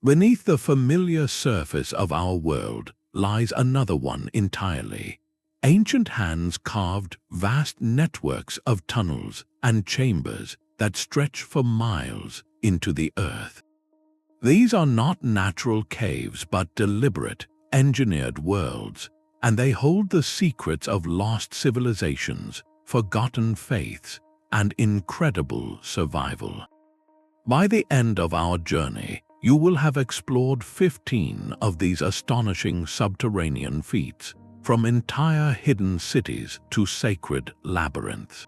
Beneath the familiar surface of our world lies another one entirely. Ancient hands carved vast networks of tunnels and chambers that stretch for miles into the earth. These are not natural caves but deliberate, engineered worlds, and they hold the secrets of lost civilizations, forgotten faiths, and incredible survival. By the end of our journey, you will have explored 15 of these astonishing subterranean feats, from entire hidden cities to sacred labyrinths.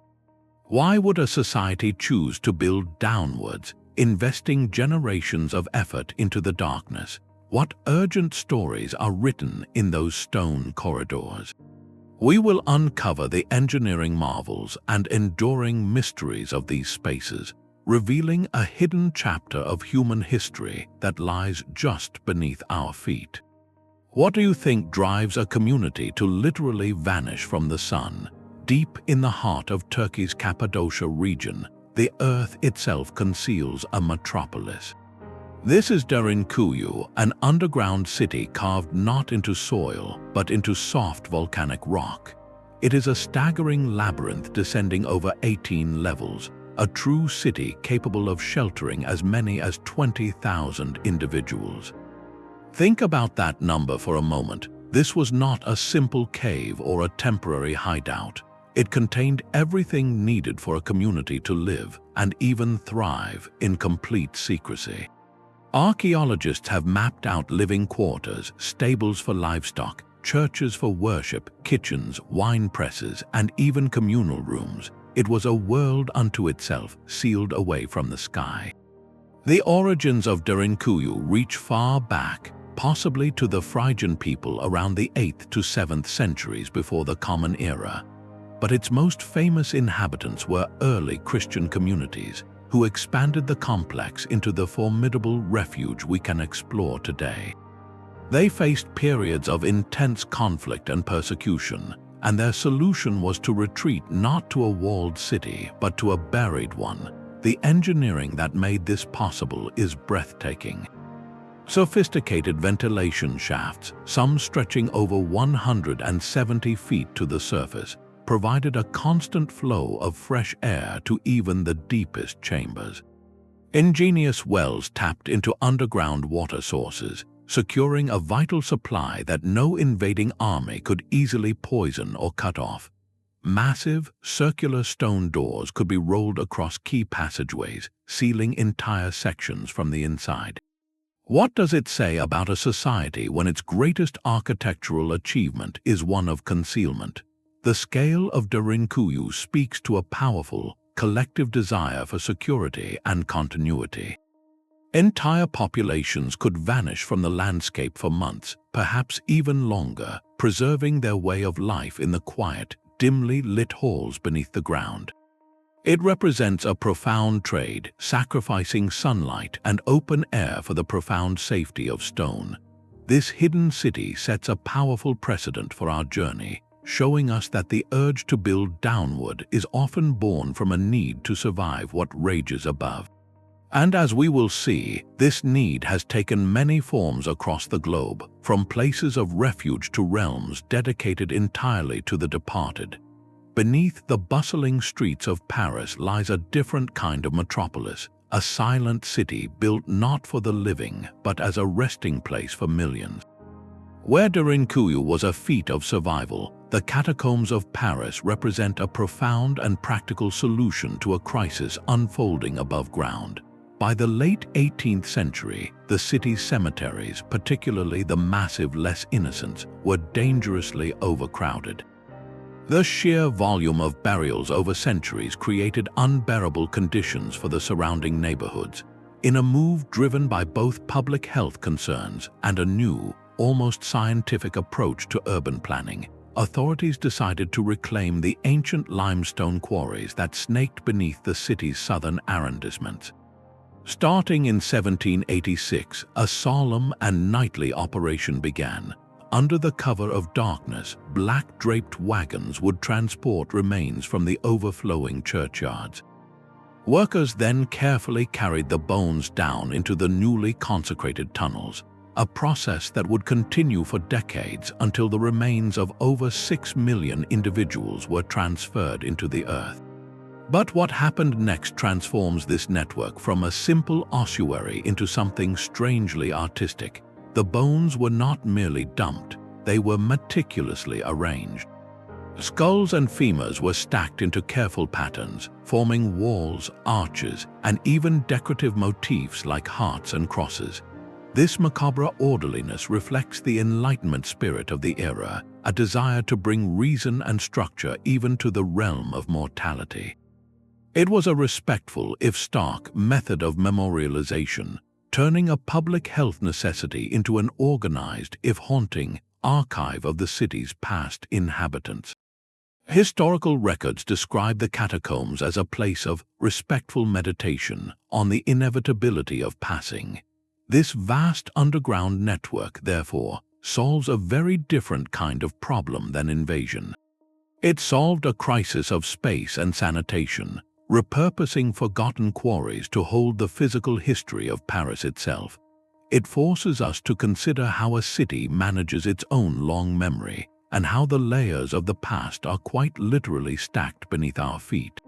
Why would a society choose to build downwards, investing generations of effort into the darkness? What urgent stories are written in those stone corridors? We will uncover the engineering marvels and enduring mysteries of these spaces, revealing a hidden chapter of human history that lies just beneath our feet. What do you think drives a community to literally vanish from the sun? Deep in the heart of Turkey's Cappadocia region, the earth itself conceals a metropolis. This is Derinkuyu, an underground city carved not into soil, but into soft volcanic rock. It is a staggering labyrinth descending over 18 levels, a true city capable of sheltering as many as 20,000 individuals. Think about that number for a moment. This was not a simple cave or a temporary hideout. It contained everything needed for a community to live and even thrive in complete secrecy. Archaeologists have mapped out living quarters, stables for livestock, churches for worship, kitchens, wine presses, and even communal rooms. It was a world unto itself, sealed away from the sky. The origins of Derinkuyu reach far back, possibly to the Phrygian people around the 8th to 7th centuries before the Common Era. But its most famous inhabitants were early Christian communities, who expanded the complex into the formidable refuge we can explore today. They faced periods of intense conflict and persecution, and their solution was to retreat not to a walled city, but to a buried one. The engineering that made this possible is breathtaking. Sophisticated ventilation shafts, some stretching over 170 feet to the surface, provided a constant flow of fresh air to even the deepest chambers. Ingenious wells tapped into underground water sources, securing a vital supply that no invading army could easily poison or cut off. Massive, circular stone doors could be rolled across key passageways, sealing entire sections from the inside. What does it say about a society when its greatest architectural achievement is one of concealment? The scale of Derinkuyu speaks to a powerful, collective desire for security and continuity. Entire populations could vanish from the landscape for months, perhaps even longer, preserving their way of life in the quiet, dimly lit halls beneath the ground. It represents a profound trade, sacrificing sunlight and open air for the profound safety of stone. This hidden city sets a powerful precedent for our journey, showing us that the urge to build downward is often born from a need to survive what rages above. And as we will see, this need has taken many forms across the globe, from places of refuge to realms dedicated entirely to the departed. Beneath the bustling streets of Paris lies a different kind of metropolis, a silent city built not for the living, but as a resting place for millions. Where Derinkuyu was a feat of survival, the catacombs of Paris represent a profound and practical solution to a crisis unfolding above ground. By the late 18th century, the city's cemeteries, particularly the massive Les Innocents, were dangerously overcrowded. The sheer volume of burials over centuries created unbearable conditions for the surrounding neighborhoods. In a move driven by both public health concerns and a new, almost scientific approach to urban planning, authorities decided to reclaim the ancient limestone quarries that snaked beneath the city's southern arrondissements. Starting in 1786, a solemn and nightly operation began. Under the cover of darkness, black-draped wagons would transport remains from the overflowing churchyards. Workers then carefully carried the bones down into the newly consecrated tunnels, a process that would continue for decades until the remains of over 6 million individuals were transferred into the earth. But what happened next transforms this network from a simple ossuary into something strangely artistic. The bones were not merely dumped, they were meticulously arranged. Skulls and femurs were stacked into careful patterns, forming walls, arches, and even decorative motifs like hearts and crosses. This macabre orderliness reflects the Enlightenment spirit of the era, a desire to bring reason and structure even to the realm of mortality. It was a respectful, if stark, method of memorialization, turning a public health necessity into an organized, if haunting, archive of the city's past inhabitants. Historical records describe the catacombs as a place of respectful meditation on the inevitability of passing. This vast underground network, therefore, solves a very different kind of problem than invasion. It solved a crisis of space and sanitation, repurposing forgotten quarries to hold the physical history of Paris itself. It forces us to consider how a city manages its own long memory, and how the layers of the past are quite literally stacked beneath our feet.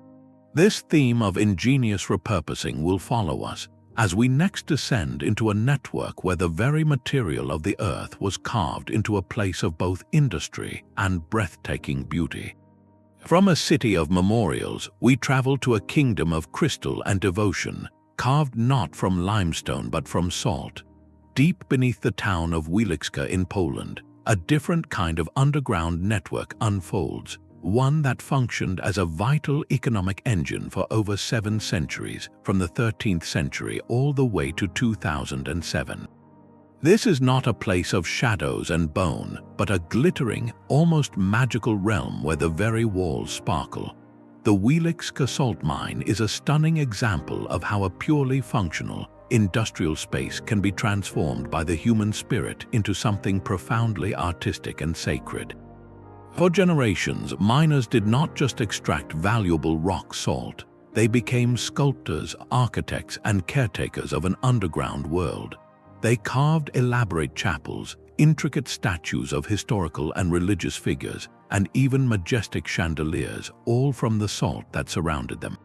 This theme of ingenious repurposing will follow us as we next descend into a network where the very material of the earth was carved into a place of both industry and breathtaking beauty. From a city of memorials, we travel to a kingdom of crystal and devotion, carved not from limestone but from salt. Deep beneath the town of Wieliczka in Poland, a different kind of underground network unfolds, one that functioned as a vital economic engine for over 7 centuries, from the 13th century all the way to 2007. This is not a place of shadows and bone, but a glittering, almost magical realm where the very walls sparkle. The Wieliczka salt mine is a stunning example of how a purely functional, industrial space can be transformed by the human spirit into something profoundly artistic and sacred. For generations, miners did not just extract valuable rock salt, they became sculptors, architects, and caretakers of an underground world. They carved elaborate chapels, intricate statues of historical and religious figures, and even majestic chandeliers, all from the salt that surrounded them.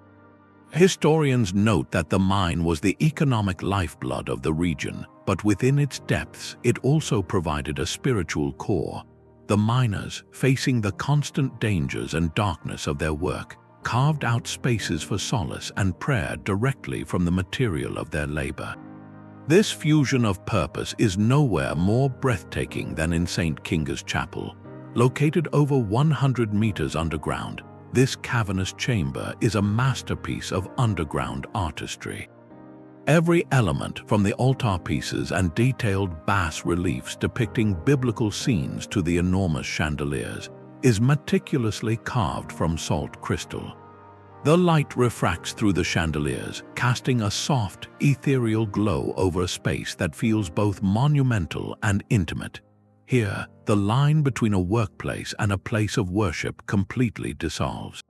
Historians note that the mine was the economic lifeblood of the region, but within its depths it also provided a spiritual core. The miners, facing the constant dangers and darkness of their work, carved out spaces for solace and prayer directly from the material of their labor. This fusion of purpose is nowhere more breathtaking than in St. Kinga's Chapel. Located over 100 meters underground, this cavernous chamber is a masterpiece of underground artistry. Every element, from the altarpieces and detailed bas-reliefs depicting biblical scenes to the enormous chandeliers, is meticulously carved from salt crystal. The light refracts through the chandeliers, casting a soft, ethereal glow over a space that feels both monumental and intimate. Here, the line between a workplace and a place of worship completely dissolves.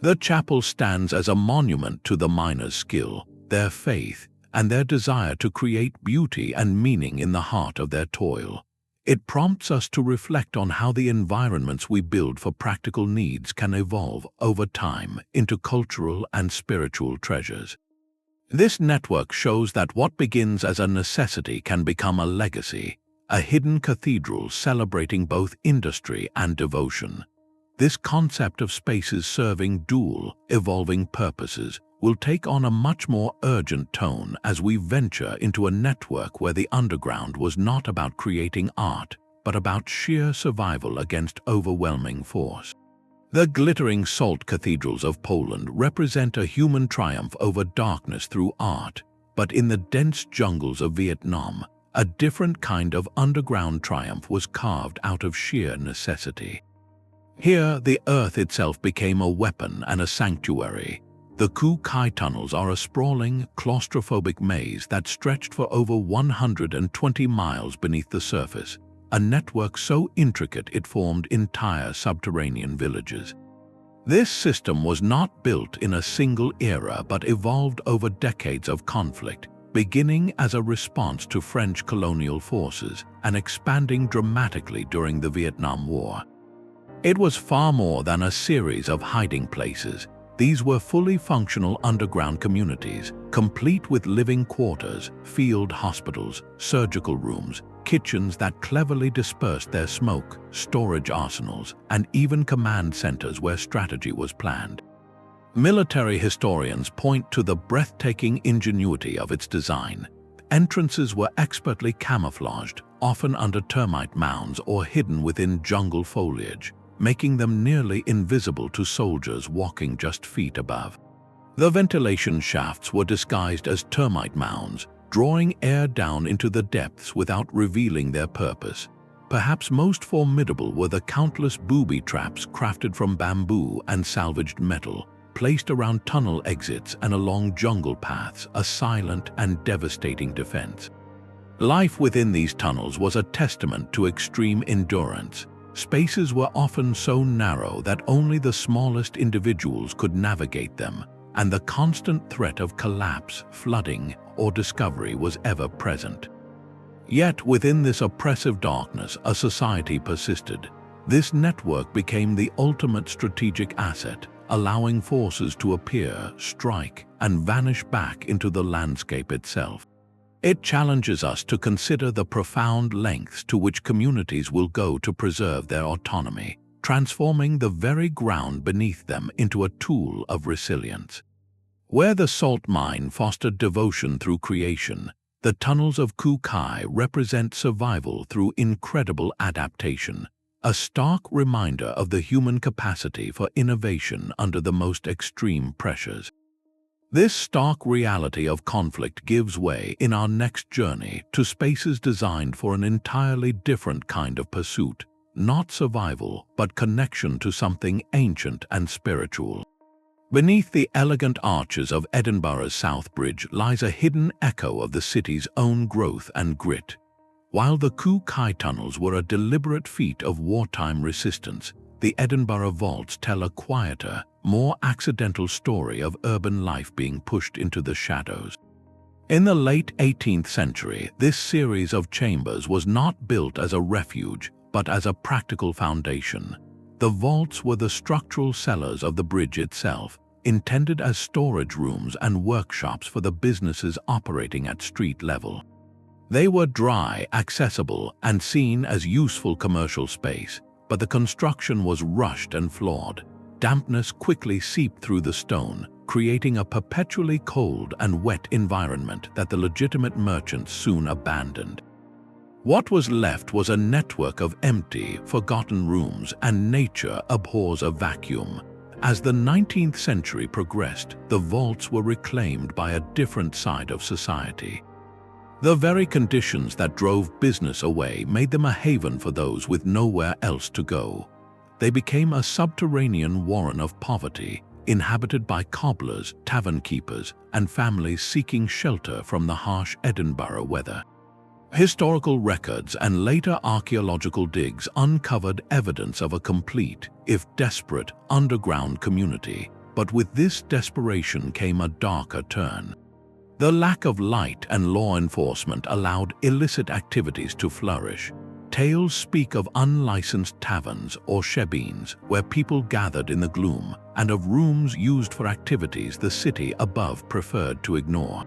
The chapel stands as a monument to the miners' skill, their faith, and their desire to create beauty and meaning in the heart of their toil. It prompts us to reflect on how the environments we build for practical needs can evolve over time into cultural and spiritual treasures. This network shows that what begins as a necessity can become a legacy, a hidden cathedral celebrating both industry and devotion. This concept of spaces serving dual, evolving purposes will take on a much more urgent tone as we venture into a network where the underground was not about creating art, but about sheer survival against overwhelming force. The glittering salt cathedrals of Poland represent a human triumph over darkness through art, but in the dense jungles of Vietnam, a different kind of underground triumph was carved out of sheer necessity. Here, the earth itself became a weapon and a sanctuary. The Khu Khai tunnels are a sprawling, claustrophobic maze that stretched for over 120 miles beneath the surface, a network so intricate it formed entire subterranean villages. This system was not built in a single era but evolved over decades of conflict, beginning as a response to French colonial forces and expanding dramatically during the Vietnam War. It was far more than a series of hiding places. These were fully functional underground communities, complete with living quarters, field hospitals, surgical rooms, kitchens that cleverly dispersed their smoke, storage arsenals, and even command centers where strategy was planned. Military historians point to the breathtaking ingenuity of its design. Entrances were expertly camouflaged, often under termite mounds or hidden within jungle foliage, making them nearly invisible to soldiers walking just feet above. The ventilation shafts were disguised as termite mounds, drawing air down into the depths without revealing their purpose. Perhaps most formidable were the countless booby traps crafted from bamboo and salvaged metal, placed around tunnel exits and along jungle paths, a silent and devastating defense. Life within these tunnels was a testament to extreme endurance. Spaces were often so narrow that only the smallest individuals could navigate them, and the constant threat of collapse, flooding, or discovery was ever present. Yet within this oppressive darkness, a society persisted. This network became the ultimate strategic asset, allowing forces to appear, strike, and vanish back into the landscape itself. It challenges us to consider the profound lengths to which communities will go to preserve their autonomy, transforming the very ground beneath them into a tool of resilience. Where the salt mine fostered devotion through creation, the tunnels of Kukai represent survival through incredible adaptation, a stark reminder of the human capacity for innovation under the most extreme pressures. This stark reality of conflict gives way in our next journey to spaces designed for an entirely different kind of pursuit, not survival, but connection to something ancient and spiritual. Beneath the elegant arches of Edinburgh's South Bridge lies a hidden echo of the city's own growth and grit. While the Kukai tunnels were a deliberate feat of wartime resistance, the Edinburgh vaults tell a quieter, more accidental story of urban life being pushed into the shadows. In the late 18th century, this series of chambers was not built as a refuge, but as a practical foundation. The vaults were the structural cellars of the bridge itself, intended as storage rooms and workshops for the businesses operating at street level. They were dry, accessible, and seen as useful commercial space, but the construction was rushed and flawed. Dampness quickly seeped through the stone, creating a perpetually cold and wet environment that the legitimate merchants soon abandoned. What was left was a network of empty, forgotten rooms, and nature abhors a vacuum. As the 19th century progressed, the vaults were reclaimed by a different side of society. The very conditions that drove business away made them a haven for those with nowhere else to go. They became a subterranean warren of poverty, inhabited by cobblers, tavern keepers, and families seeking shelter from the harsh Edinburgh weather. Historical records and later archaeological digs uncovered evidence of a complete, if desperate, underground community, but with this desperation came a darker turn. The lack of light and law enforcement allowed illicit activities to flourish. Tales speak of unlicensed taverns or shebbeens where people gathered in the gloom, and of rooms used for activities the city above preferred to ignore.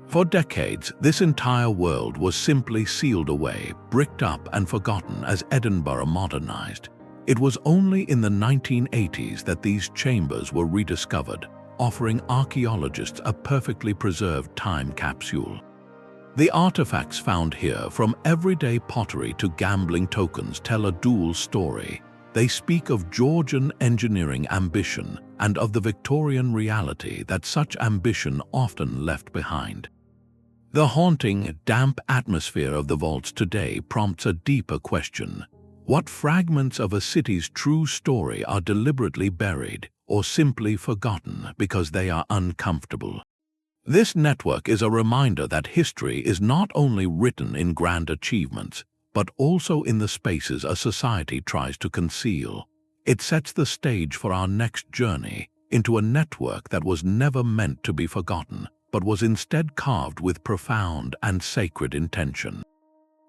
For decades, this entire world was simply sealed away, bricked up and forgotten as Edinburgh modernized. It was only in the 1980s that these chambers were rediscovered, offering archaeologists a perfectly preserved time capsule. The artifacts found here, from everyday pottery to gambling tokens, tell a dual story. They speak of Georgian engineering ambition and of the Victorian reality that such ambition often left behind. The haunting, damp atmosphere of the vaults today prompts a deeper question. What fragments of a city's true story are deliberately buried or simply forgotten because they are uncomfortable? This network is a reminder that history is not only written in grand achievements, but also in the spaces a society tries to conceal. It sets the stage for our next journey into a network that was never meant to be forgotten, but was instead carved with profound and sacred intention.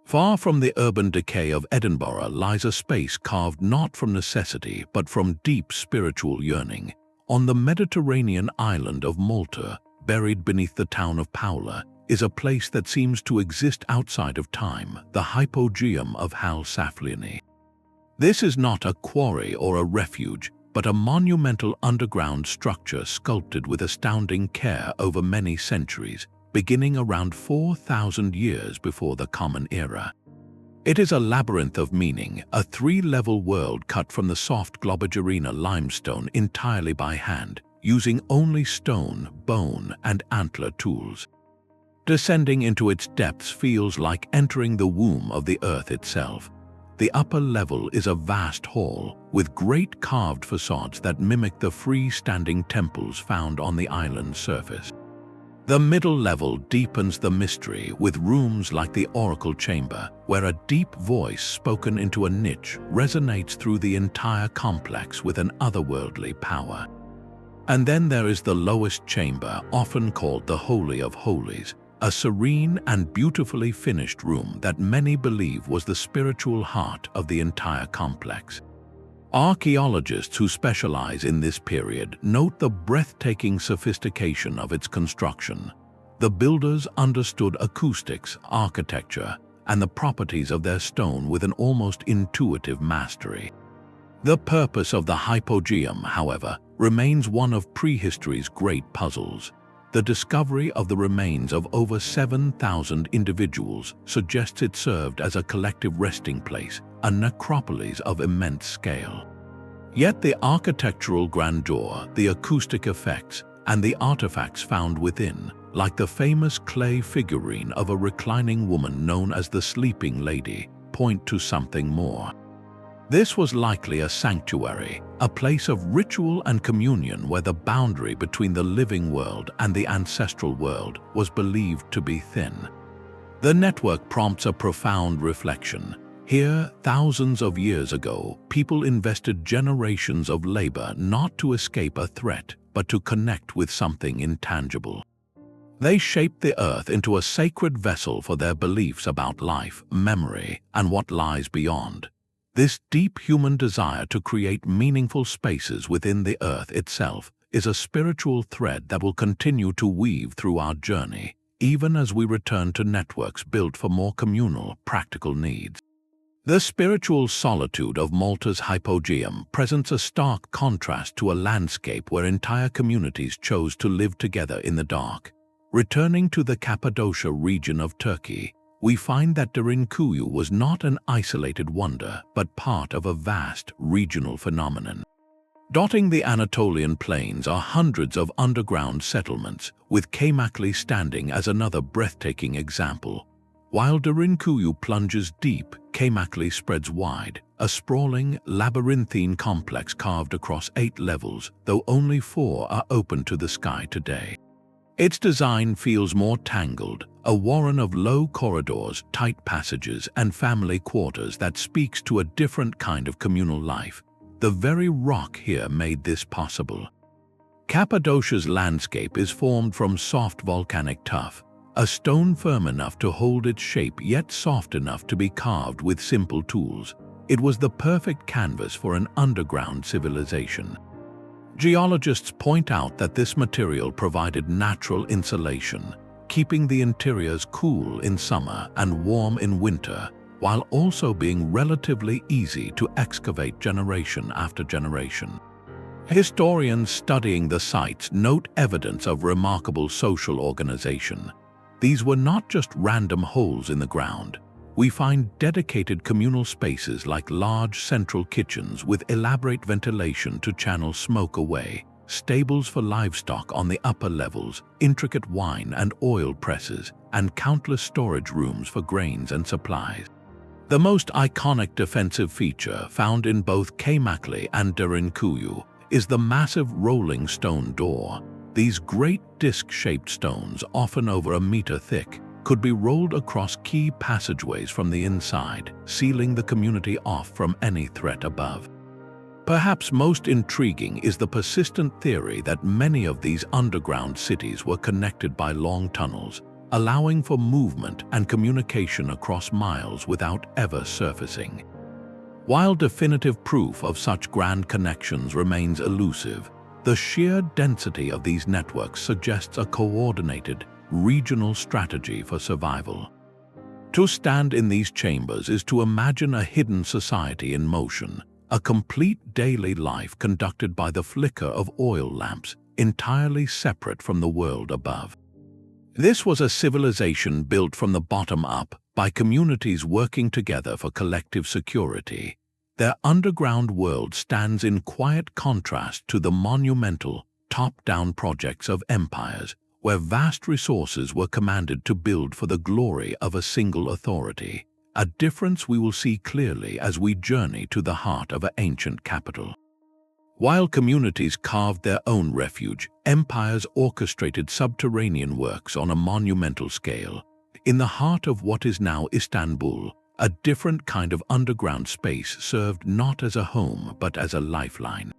Far from the urban decay of Edinburgh lies a space carved not from necessity but from deep spiritual yearning. On the Mediterranean island of Malta, buried beneath the town of Paula, is a place that seems to exist outside of time, the Hypogeum of Saflieni. This is not a quarry or a refuge, but a monumental underground structure sculpted with astounding care over many centuries, beginning around 4,000 years before the Common Era. It is a labyrinth of meaning, a three-level world cut from the soft Globigerina limestone entirely by hand, using only stone, bone, and antler tools. Descending into its depths feels like entering the womb of the earth itself. The upper level is a vast hall, with great carved facades that mimic the free-standing temples found on the island's surface. The middle level deepens the mystery with rooms like the Oracle Chamber, where a deep voice spoken into a niche resonates through the entire complex with an otherworldly power. And then there is the lowest chamber, often called the Holy of Holies, a serene and beautifully finished room that many believe was the spiritual heart of the entire complex. Archaeologists who specialize in this period note the breathtaking sophistication of its construction. The builders understood acoustics, architecture, and the properties of their stone with an almost intuitive mastery. The purpose of the Hypogeum, however, remains one of prehistory's great puzzles. The discovery of the remains of over 7,000 individuals suggests it served as a collective resting place, a necropolis of immense scale. Yet the architectural grandeur, the acoustic effects, and the artifacts found within, like the famous clay figurine of a reclining woman known as the Sleeping Lady, point to something more. This was likely a sanctuary, a place of ritual and communion where the boundary between the living world and the ancestral world was believed to be thin. The network prompts a profound reflection. Here, thousands of years ago, people invested generations of labor not to escape a threat, but to connect with something intangible. They shaped the earth into a sacred vessel for their beliefs about life, memory, and what lies beyond. This deep human desire to create meaningful spaces within the earth itself is a spiritual thread that will continue to weave through our journey, even as we return to networks built for more communal, practical needs. The spiritual solitude of Malta's Hypogeum presents a stark contrast to a landscape where entire communities chose to live together in the dark. Returning to the Cappadocia region of Turkey, we find that Derinkuyu was not an isolated wonder, but part of a vast regional phenomenon. Dotting the Anatolian plains are hundreds of underground settlements, with Kaymaklı standing as another breathtaking example. While Derinkuyu plunges deep, Kaymaklı spreads wide, a sprawling, labyrinthine complex carved across 8 levels, though only 4 are open to the sky today. Its design feels more tangled, a warren of low corridors, tight passages, and family quarters that speaks to a different kind of communal life. The very rock here made this possible. Cappadocia's landscape is formed from soft volcanic tuff, a stone firm enough to hold its shape yet soft enough to be carved with simple tools. It was the perfect canvas for an underground civilization. Geologists point out that this material provided natural insulation, keeping the interiors cool in summer and warm in winter, while also being relatively easy to excavate generation after generation. Historians studying the sites note evidence of remarkable social organization. These were not just random holes in the ground. We find dedicated communal spaces like large central kitchens with elaborate ventilation to channel smoke away, stables for livestock on the upper levels, intricate wine and oil presses, and countless storage rooms for grains and supplies. The most iconic defensive feature found in both Kaymaklı and Derinkuyu is the massive rolling stone door. These great disc-shaped stones, often over a meter thick, could be rolled across key passageways from the inside, sealing the community off from any threat above. Perhaps most intriguing is the persistent theory that many of these underground cities were connected by long tunnels, allowing for movement and communication across miles without ever surfacing. While definitive proof of such grand connections remains elusive, the sheer density of these networks suggests a coordinated, regional strategy for survival. To stand in these chambers is to imagine a hidden society in motion, a complete daily life conducted by the flicker of oil lamps, entirely separate from the world above. This was a civilization built from the bottom up by communities working together for collective security. Their underground world stands in quiet contrast to the monumental, top-down projects of empires, where vast resources were commanded to build for the glory of a single authority, a difference we will see clearly as we journey to the heart of an ancient capital. While communities carved their own refuge, empires orchestrated subterranean works on a monumental scale. In the heart of what is now Istanbul, a different kind of underground space served not as a home but as a lifeline.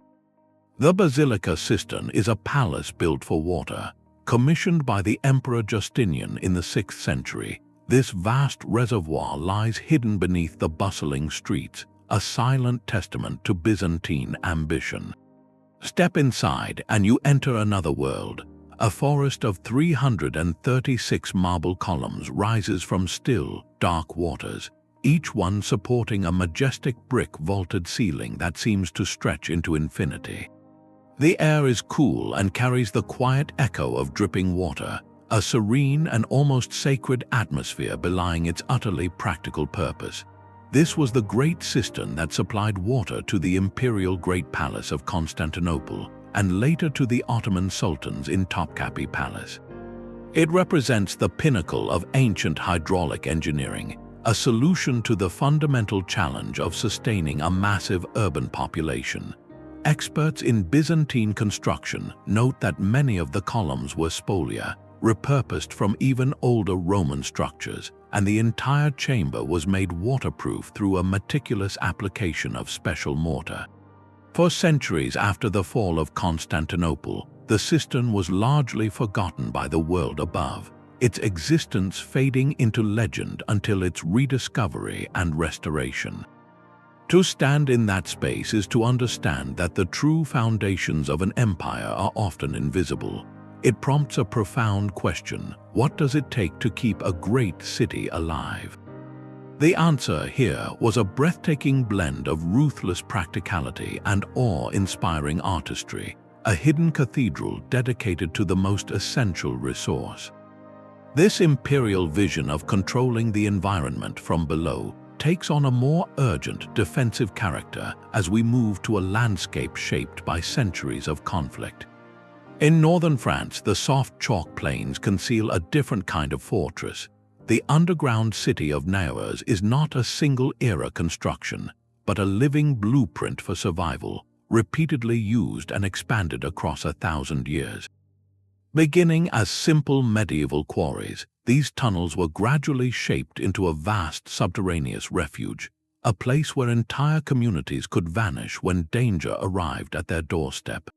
The Basilica Cistern is a palace built for water. Commissioned by the Emperor Justinian in the 6th century, this vast reservoir lies hidden beneath the bustling streets, a silent testament to Byzantine ambition. Step inside and you enter another world. A forest of 336 marble columns rises from still, dark waters, each one supporting a majestic brick-vaulted ceiling that seems to stretch into infinity. The air is cool and carries the quiet echo of dripping water, a serene and almost sacred atmosphere belying its utterly practical purpose. This was the great cistern that supplied water to the Imperial Great Palace of Constantinople and later to the Ottoman sultans in Topkapi Palace. It represents the pinnacle of ancient hydraulic engineering, a solution to the fundamental challenge of sustaining a massive urban population. Experts in Byzantine construction note that many of the columns were spolia, repurposed from even older Roman structures, and the entire chamber was made waterproof through a meticulous application of special mortar. For centuries after the fall of Constantinople, the cistern was largely forgotten by the world above, its existence fading into legend until its rediscovery and restoration. To stand in that space is to understand that the true foundations of an empire are often invisible. It prompts a profound question: what does it take to keep a great city alive? The answer here was a breathtaking blend of ruthless practicality and awe-inspiring artistry, a hidden cathedral dedicated to the most essential resource. This imperial vision of controlling the environment from below takes on a more urgent defensive character as we move to a landscape shaped by centuries of conflict. In northern France, the soft chalk plains conceal a different kind of fortress. The underground city of Naours is not a single-era construction, but a living blueprint for survival, repeatedly used and expanded across 1,000 years. Beginning as simple medieval quarries, these tunnels were gradually shaped into a vast subterraneous refuge, a place where entire communities could vanish when danger arrived at their doorstep.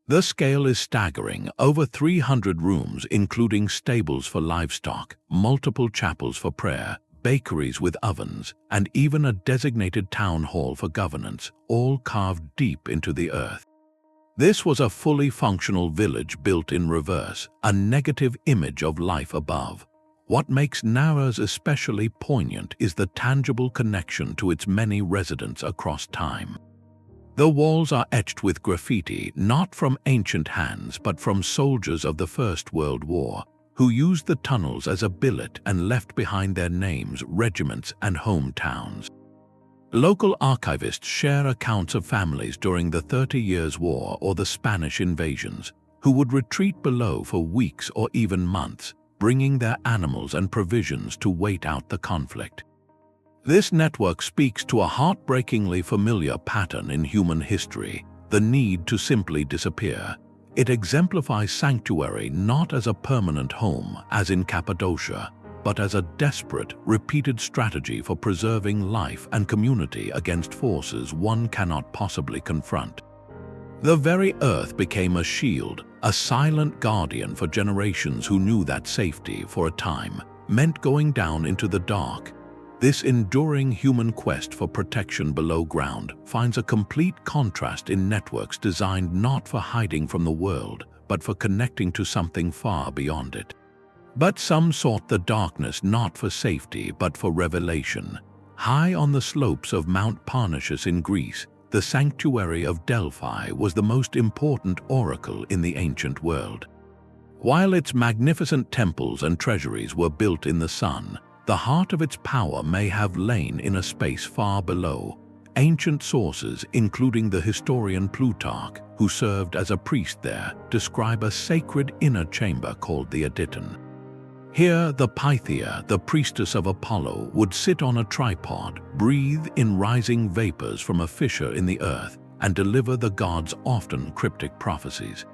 The scale is staggering: over 300 rooms including stables for livestock, multiple chapels for prayer, bakeries with ovens, and even a designated town hall for governance, all carved deep into the earth. This was a fully functional village built in reverse, a negative image of life above. What makes Naours especially poignant is the tangible connection to its many residents across time. The walls are etched with graffiti, not from ancient hands but from soldiers of the First World War, who used the tunnels as a billet and left behind their names, regiments, and hometowns. Local archivists share accounts of families during the 30 Years' War or the Spanish invasions, who would retreat below for weeks or even months, bringing their animals and provisions to wait out the conflict. This network speaks to a heartbreakingly familiar pattern in human history: the need to simply disappear. It exemplifies sanctuary not as a permanent home, as in Cappadocia, but as a desperate, repeated strategy for preserving life and community against forces one cannot possibly confront. The very earth became a shield, a silent guardian for generations who knew that safety, for a time, meant going down into the dark. This enduring human quest for protection below ground finds a complete contrast in networks designed not for hiding from the world, but for connecting to something far beyond it. But some sought the darkness not for safety but for revelation. High on the slopes of Mount Parnassus in Greece, the sanctuary of Delphi was the most important oracle in the ancient world. While its magnificent temples and treasuries were built in the sun, the heart of its power may have lain in a space far below. Ancient sources, including the historian Plutarch, who served as a priest there, describe a sacred inner chamber called the Adyton. Here, the Pythia, the priestess of Apollo, would sit on a tripod, breathe in rising vapors from a fissure in the earth, and deliver the god's often cryptic prophecies.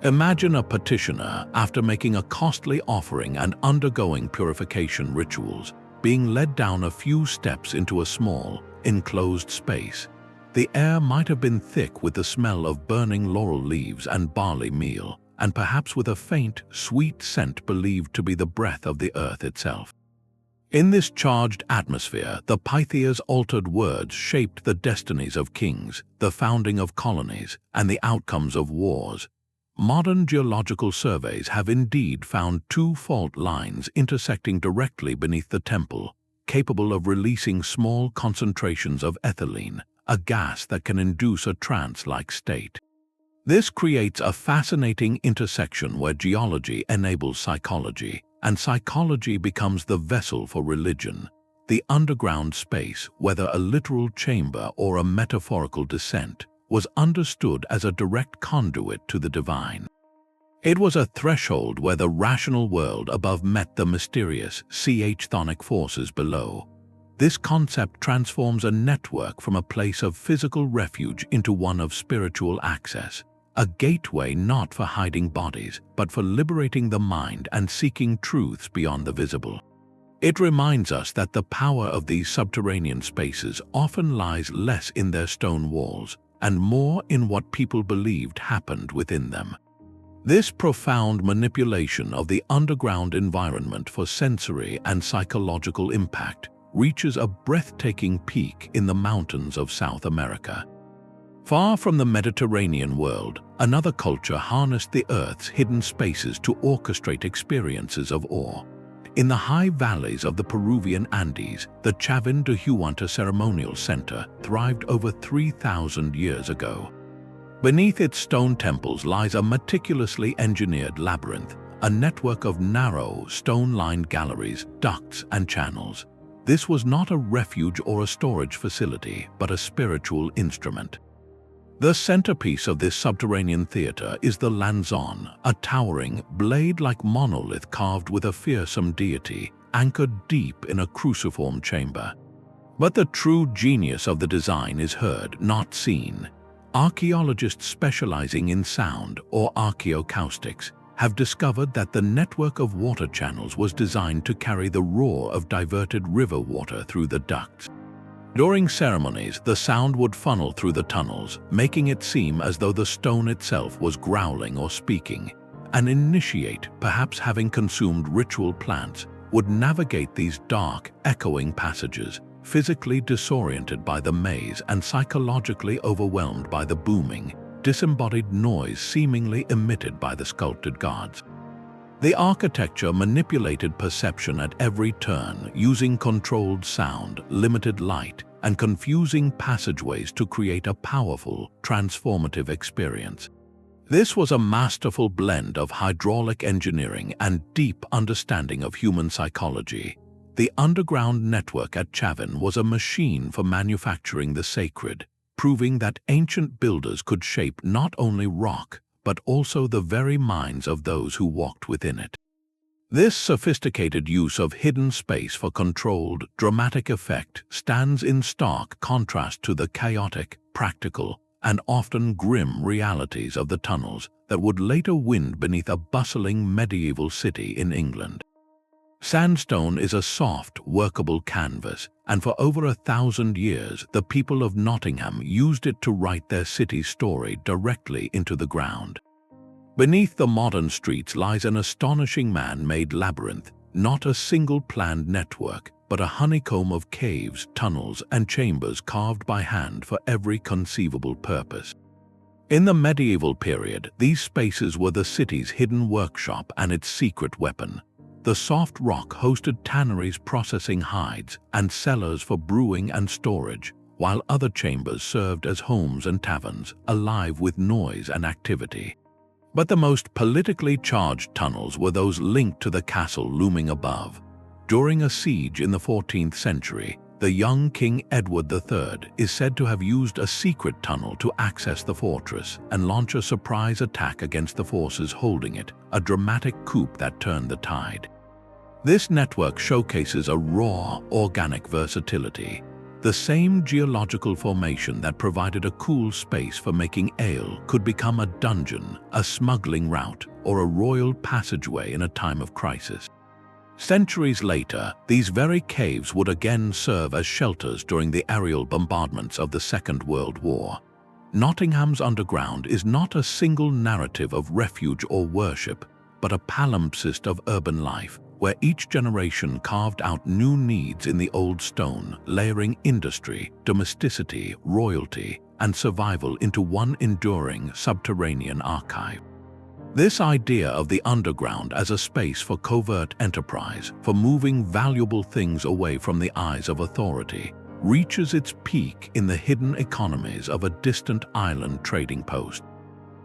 Imagine a petitioner, after making a costly offering and undergoing purification rituals, being led down a few steps into a small, enclosed space. The air might have been thick with the smell of burning laurel leaves and barley meal, and perhaps with a faint, sweet scent believed to be the breath of the earth itself. In this charged atmosphere, the Pythia's altered words shaped the destinies of kings, the founding of colonies, and the outcomes of wars. Modern geological surveys have indeed found two fault lines intersecting directly beneath the temple, capable of releasing small concentrations of ethylene, a gas that can induce a trance-like state. This creates a fascinating intersection where geology enables psychology, and psychology becomes the vessel for religion. The underground space, whether a literal chamber or a metaphorical descent, was understood as a direct conduit to the divine. It was a threshold where the rational world above met the mysterious chthonic forces below. This concept transforms a network from a place of physical refuge into one of spiritual access, a gateway not for hiding bodies, but for liberating the mind and seeking truths beyond the visible. It reminds us that the power of these subterranean spaces often lies less in their stone walls and more in what people believed happened within them. This profound manipulation of the underground environment for sensory and psychological impact reaches a breathtaking peak in the mountains of South America. Far from the Mediterranean world, another culture harnessed the Earth's hidden spaces to orchestrate experiences of awe. In the high valleys of the Peruvian Andes, the Chavín de Huántar ceremonial center thrived over 3,000 years ago. Beneath its stone temples lies a meticulously engineered labyrinth, a network of narrow, stone-lined galleries, ducts, and channels. This was not a refuge or a storage facility, but a spiritual instrument. The centerpiece of this subterranean theater is the lanzon, a towering, blade-like monolith carved with a fearsome deity, anchored deep in a cruciform chamber. But the true genius of the design is heard, not seen. Archaeologists specializing in sound, or archaeoacoustics, have discovered that the network of water channels was designed to carry the roar of diverted river water through the ducts. During ceremonies, the sound would funnel through the tunnels, making it seem as though the stone itself was growling or speaking. An initiate, perhaps having consumed ritual plants, would navigate these dark, echoing passages, physically disoriented by the maze and psychologically overwhelmed by the booming, disembodied noise seemingly emitted by the sculpted gods. The architecture manipulated perception at every turn, using controlled sound, limited light, and confusing passageways to create a powerful, transformative experience. This was a masterful blend of hydraulic engineering and deep understanding of human psychology. The underground network at Chavín was a machine for manufacturing the sacred, proving that ancient builders could shape not only rock, but also the very minds of those who walked within it. This sophisticated use of hidden space for controlled, dramatic effect stands in stark contrast to the chaotic, practical, and often grim realities of the tunnels that would later win beneath a bustling medieval city in England. Sandstone is a soft, workable canvas, and for over 1,000 years the people of Nottingham used it to write their city's story directly into the ground. Beneath the modern streets lies an astonishing man-made labyrinth, not a single planned network, but a honeycomb of caves, tunnels, and chambers carved by hand for every conceivable purpose. In the medieval period, these spaces were the city's hidden workshop and its secret weapon. The soft rock hosted tanneries processing hides and cellars for brewing and storage, while other chambers served as homes and taverns, alive with noise and activity. But the most politically charged tunnels were those linked to the castle looming above. During a siege in the 14th century, the young King Edward III is said to have used a secret tunnel to access the fortress and launch a surprise attack against the forces holding it, a dramatic coup that turned the tide. This network showcases a raw, organic versatility. The same geological formation that provided a cool space for making ale could become a dungeon, a smuggling route, or a royal passageway in a time of crisis. Centuries later, these very caves would again serve as shelters during the aerial bombardments of the Second World War. Nottingham's underground is not a single narrative of refuge or worship, but a palimpsest of urban life, where each generation carved out new needs in the old stone, layering industry, domesticity, royalty, and survival into one enduring subterranean archive. This idea of the underground as a space for covert enterprise, for moving valuable things away from the eyes of authority, reaches its peak in the hidden economies of a distant island trading post.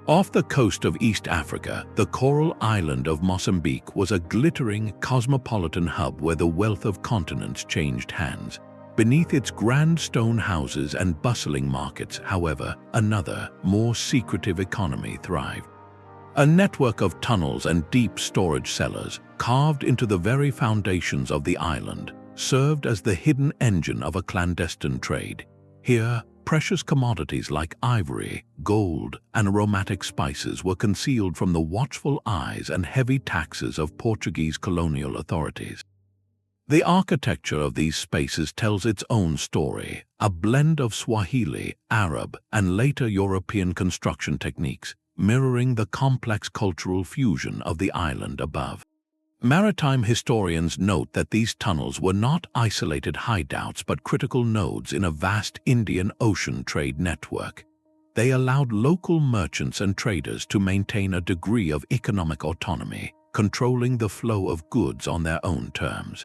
Off the coast of East Africa, the coral island of Mozambique was a glittering, cosmopolitan hub where the wealth of continents changed hands. Beneath its grand stone houses and bustling markets, however, another, more secretive economy thrived. A network of tunnels and deep storage cellars, carved into the very foundations of the island, served as the hidden engine of a clandestine trade. Here, precious commodities like ivory, gold, and aromatic spices were concealed from the watchful eyes and heavy taxes of Portuguese colonial authorities. The architecture of these spaces tells its own story, a blend of Swahili, Arab, and later European construction techniques, mirroring the complex cultural fusion of the island above. Maritime historians note that these tunnels were not isolated hideouts but critical nodes in a vast Indian Ocean trade network. They allowed local merchants and traders to maintain a degree of economic autonomy, controlling the flow of goods on their own terms.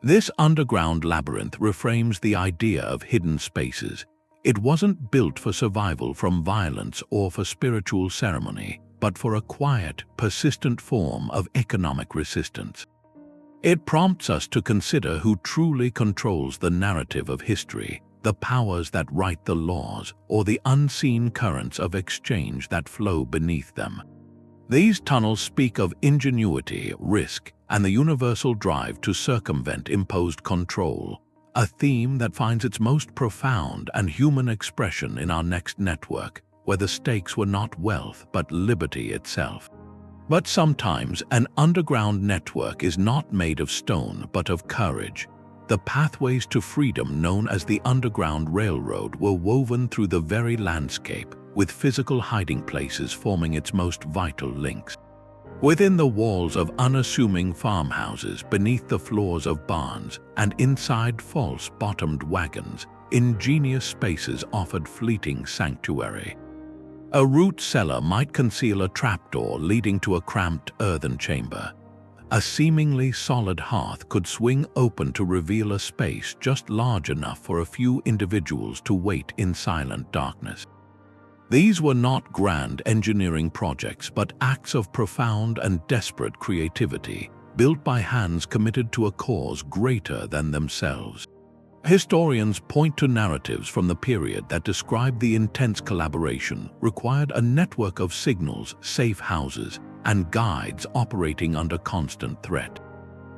This underground labyrinth reframes the idea of hidden spaces. It wasn't built for survival from violence or for spiritual ceremony, but for a quiet, persistent form of economic resistance. It prompts us to consider who truly controls the narrative of history, the powers that write the laws, or the unseen currents of exchange that flow beneath them. These tunnels speak of ingenuity, risk, and the universal drive to circumvent imposed control, a theme that finds its most profound and human expression in our next network, where the stakes were not wealth but liberty itself. But sometimes an underground network is not made of stone but of courage. The pathways to freedom known as the Underground Railroad were woven through the very landscape, with physical hiding places forming its most vital links. Within the walls of unassuming farmhouses, beneath the floors of barns, and inside false-bottomed wagons, ingenious spaces offered fleeting sanctuary. A root cellar might conceal a trapdoor leading to a cramped earthen chamber. A seemingly solid hearth could swing open to reveal a space just large enough for a few individuals to wait in silent darkness. These were not grand engineering projects but acts of profound and desperate creativity, built by hands committed to a cause greater than themselves. Historians point to narratives from the period that describe the intense collaboration required a network of signals, safe houses, and guides operating under constant threat.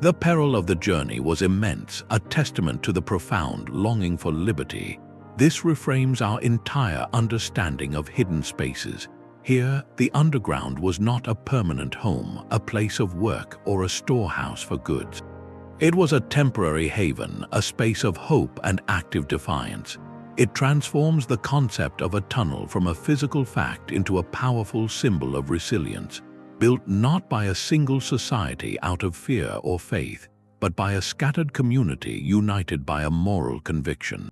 The peril of the journey was immense, a testament to the profound longing for liberty. This reframes our entire understanding of hidden spaces. Here, the underground was not a permanent home, a place of work, or a storehouse for goods. It was a temporary haven, a space of hope and active defiance. It transforms the concept of a tunnel from a physical fact into a powerful symbol of resilience, built not by a single society out of fear or faith, but by a scattered community united by a moral conviction.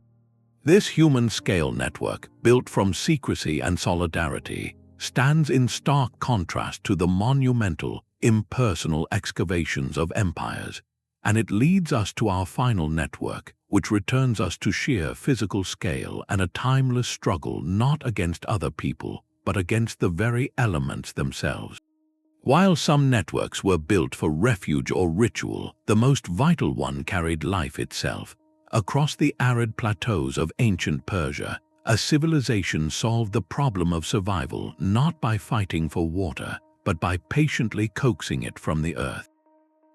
This human-scale network, built from secrecy and solidarity, stands in stark contrast to the monumental, impersonal excavations of empires, and it leads us to our final network, which returns us to sheer physical scale and a timeless struggle not against other people, but against the very elements themselves. While some networks were built for refuge or ritual, the most vital one carried life itself. Across the arid plateaus of ancient Persia, a civilization solved the problem of survival not by fighting for water, but by patiently coaxing it from the earth.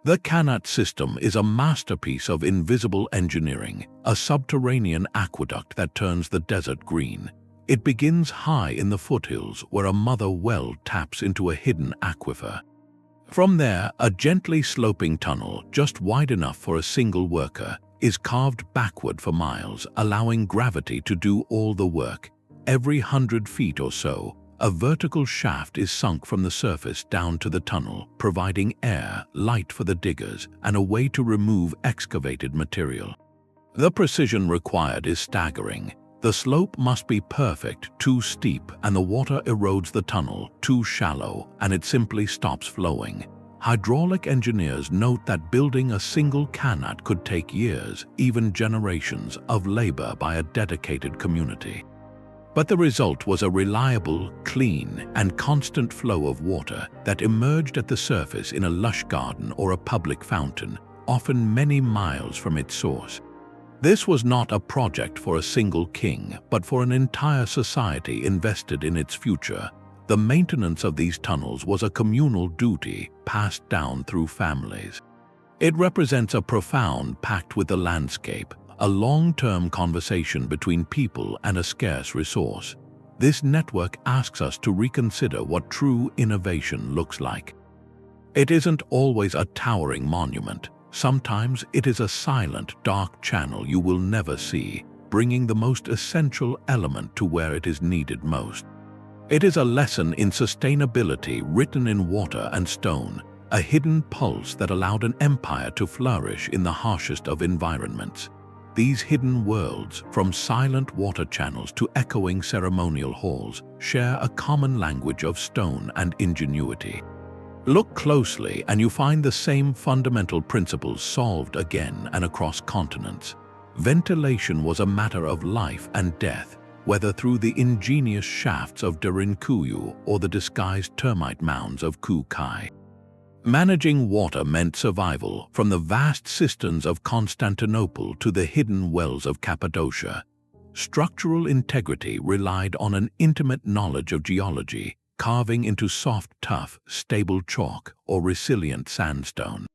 The Qanat system is a masterpiece of invisible engineering, a subterranean aqueduct that turns the desert green. It begins high in the foothills where a mother well taps into a hidden aquifer. From there, a gently sloping tunnel, just wide enough for a single worker, is carved backward for miles, allowing gravity to do all the work. Every 100 feet or so, a vertical shaft is sunk from the surface down to the tunnel, providing air, light for the diggers, and a way to remove excavated material. The precision required is staggering. The slope must be perfect, too steep, and the water erodes the tunnel, too shallow, and it simply stops flowing. Hydraulic engineers note that building a single Qanat could take years, even generations, of labor by a dedicated community. But the result was a reliable, clean, and constant flow of water that emerged at the surface in a lush garden or a public fountain, often many miles from its source. This was not a project for a single king, but for an entire society invested in its future. The maintenance of these tunnels was a communal duty passed down through families. It represents a profound pact with the landscape, a long-term conversation between people and a scarce resource. This network asks us to reconsider what true innovation looks like. It isn't always a towering monument. Sometimes it is a silent, dark channel you will never see, bringing the most essential element to where it is needed most. It is a lesson in sustainability written in water and stone, a hidden pulse that allowed an empire to flourish in the harshest of environments. These hidden worlds, from silent water channels to echoing ceremonial halls, share a common language of stone and ingenuity. Look closely and you find the same fundamental principles solved again and across continents. Ventilation was a matter of life and death, whether through the ingenious shafts of Derinkuyu or the disguised termite mounds of Qanat. Managing water meant survival, from the vast cisterns of Constantinople to the hidden wells of Cappadocia. Structural integrity relied on an intimate knowledge of geology, carving into soft, tough, stable chalk or resilient sandstone.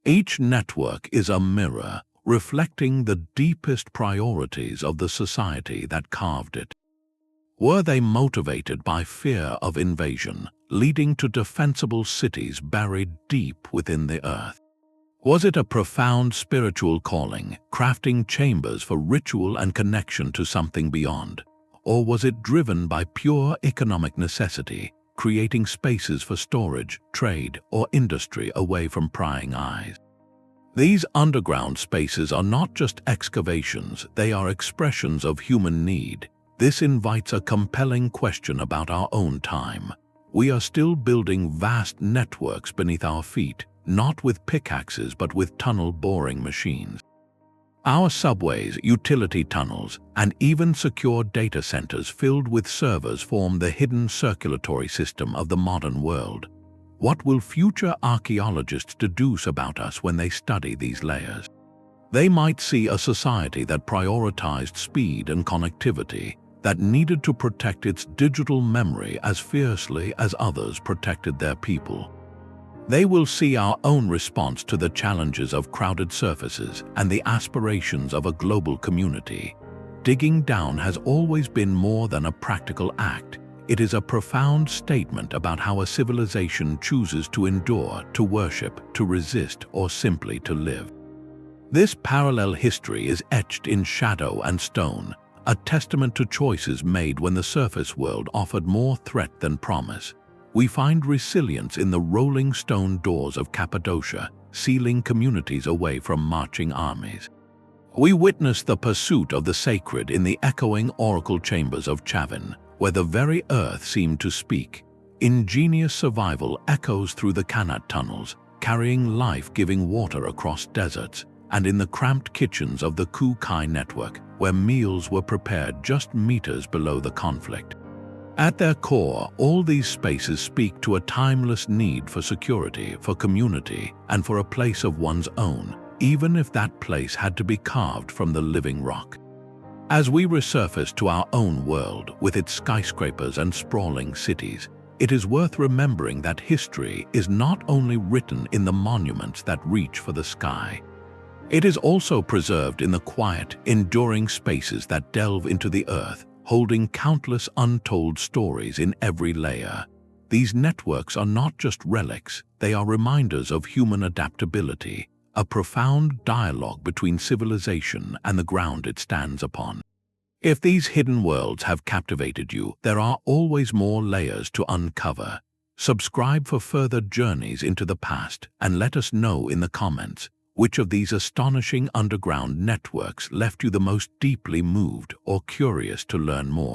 Each network is a mirror, reflecting the deepest priorities of the society that carved it. Were they motivated by fear of invasion, leading to defensible cities buried deep within the earth? Was it a profound spiritual calling, crafting chambers for ritual and connection to something beyond? Or was it driven by pure economic necessity, creating spaces for storage, trade, or industry away from prying eyes? These underground spaces are not just excavations, they are expressions of human need. This invites a compelling question about our own time. We are still building vast networks beneath our feet, not with pickaxes but with tunnel boring machines. Our subways, utility tunnels, and even secure data centers filled with servers form the hidden circulatory system of the modern world. What will future archaeologists deduce about us when they study these layers? They might see a society that prioritized speed and connectivity, that needed to protect its digital memory as fiercely as others protected their people. They will see our own response to the challenges of crowded surfaces and the aspirations of a global community. Digging down has always been more than a practical act. It is a profound statement about how a civilization chooses to endure, to worship, to resist, or simply to live. This parallel history is etched in shadow and stone, a testament to choices made when the surface world offered more threat than promise. We find resilience in the rolling stone doors of Cappadocia, sealing communities away from marching armies. We witness the pursuit of the sacred in the echoing oracle chambers of Chavín, where the very earth seemed to speak. Ingenious survival echoes through the Qanat tunnels, carrying life-giving water across deserts, and in the cramped kitchens of the Kukai network, where meals were prepared just meters below the conflict. At their core, all these spaces speak to a timeless need for security, for community, and for a place of one's own, even if that place had to be carved from the living rock. As we resurface to our own world, with its skyscrapers and sprawling cities, it is worth remembering that history is not only written in the monuments that reach for the sky. It is also preserved in the quiet, enduring spaces that delve into the earth, holding countless untold stories in every layer. These networks are not just relics, they are reminders of human adaptability, a profound dialogue between civilization and the ground it stands upon. If these hidden worlds have captivated you, there are always more layers to uncover. Subscribe for further journeys into the past and let us know in the comments which of these astonishing underground networks left you the most deeply moved or curious to learn more.